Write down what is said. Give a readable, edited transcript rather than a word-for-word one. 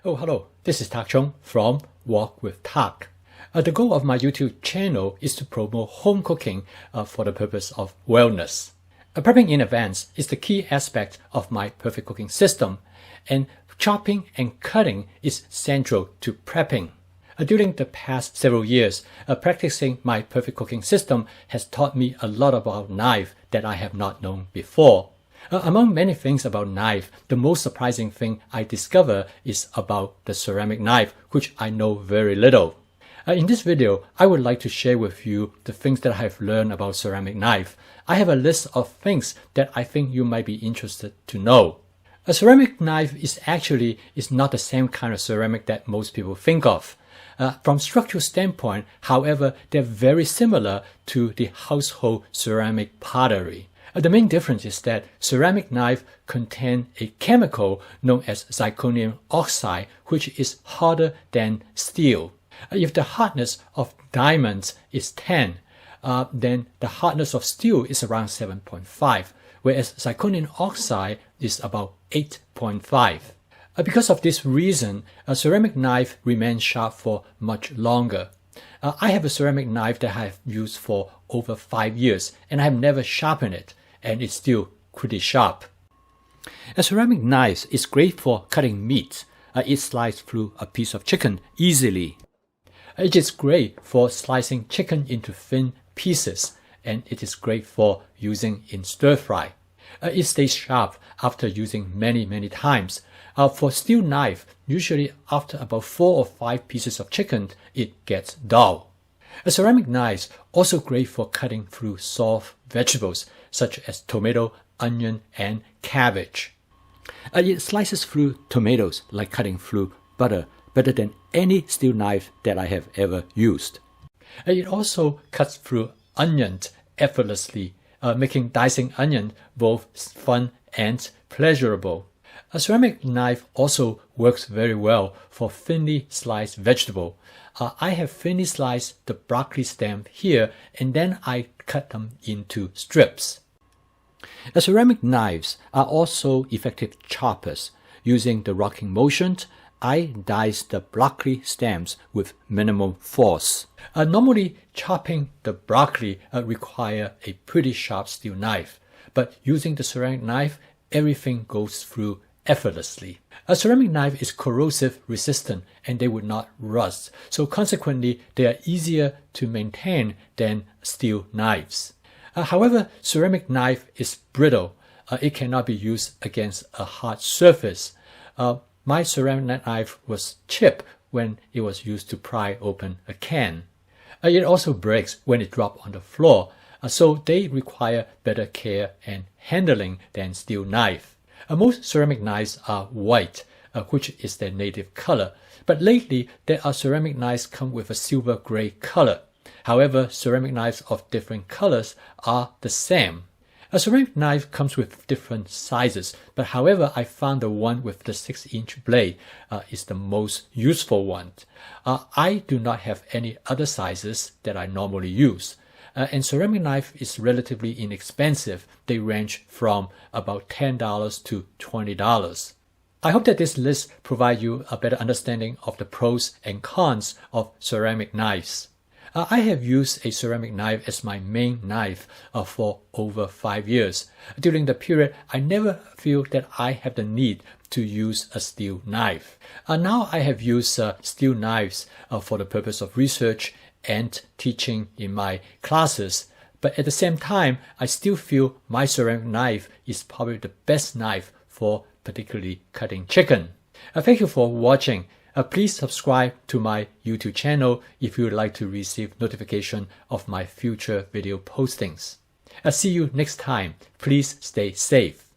Oh, hello, this is Tak Chung from Walk with Tak. The goal of my YouTube channel is to promote home cooking for the purpose of wellness. Prepping in advance is the key aspect of my perfect cooking system, and chopping and cutting is central to prepping. During the past several years, practicing my perfect cooking system has taught me a lot about knife that I have not known before. Among many things about knife, the most surprising thing I discover is about the ceramic knife, which I know very little. In this video, I would like to share with you the things that I have learned about ceramic knife. I have a list of things that I think you might be interested to know. A ceramic knife is not the same kind of ceramic that most people think of. From structural standpoint, however, they're very similar to the household ceramic pottery. The main difference is that ceramic knife contain a chemical known as zirconium oxide, which is harder than steel. If the hardness of diamonds is 10, then the hardness of steel is around 7.5, whereas zirconium oxide is about 8.5. Because of this reason, a ceramic knife remains sharp for much longer. I have a ceramic knife that I have used for over 5 years, and I have never sharpened it, and it's still pretty sharp. A ceramic knife is great for cutting meat. It slices through a piece of chicken easily. It is great for slicing chicken into thin pieces, and it is great for using in stir fry. It stays sharp after using many times. For steel knife, usually after about 4 or 5 pieces of chicken, it gets dull. A ceramic knife is also great for cutting through soft vegetables such as tomato, onion, and cabbage. It slices through tomatoes like cutting through butter, better than any steel knife that I have ever used. It also cuts through onions effortlessly, making dicing onion both fun and pleasurable. A ceramic knife also works very well for thinly sliced vegetable. I have thinly sliced the broccoli stem here, and then I cut them into strips. Ceramic knives are also effective choppers. Using the rocking motion, I dice the broccoli stems with minimal force. Normally, chopping the broccoli requires a pretty sharp steel knife, but using the ceramic knife, everything goes through effortlessly. A ceramic knife is corrosive resistant and they would not rust, so consequently they are easier to maintain than steel knives. However, ceramic knife is brittle. It cannot be used against a hard surface. My ceramic knife was chipped when it was used to pry open a can. It also breaks when it drops on the floor, so they require better care and handling than steel knife. Most ceramic knives are white, which is their native color, but lately there are ceramic knives come with a silver gray color. However, ceramic knives of different colors are the same. A ceramic knife comes with different sizes, but however, I found the one with the 6-inch blade is the most useful one. I do not have any other sizes that I normally use. And ceramic knife is relatively inexpensive. They range from about $10 to $20. I hope that this list provides you a better understanding of the pros and cons of ceramic knives. I have used a ceramic knife as my main knife for over 5 years. During the period, I never feel that I have the need to use a steel knife. Now I have used steel knives for the purpose of research and teaching in my classes, but at the same time, I still feel my ceramic knife is probably the best knife for particularly cutting chicken. Thank you for watching. Please subscribe to my YouTube channel if you would like to receive notification of my future video postings. See you next time. Please stay safe.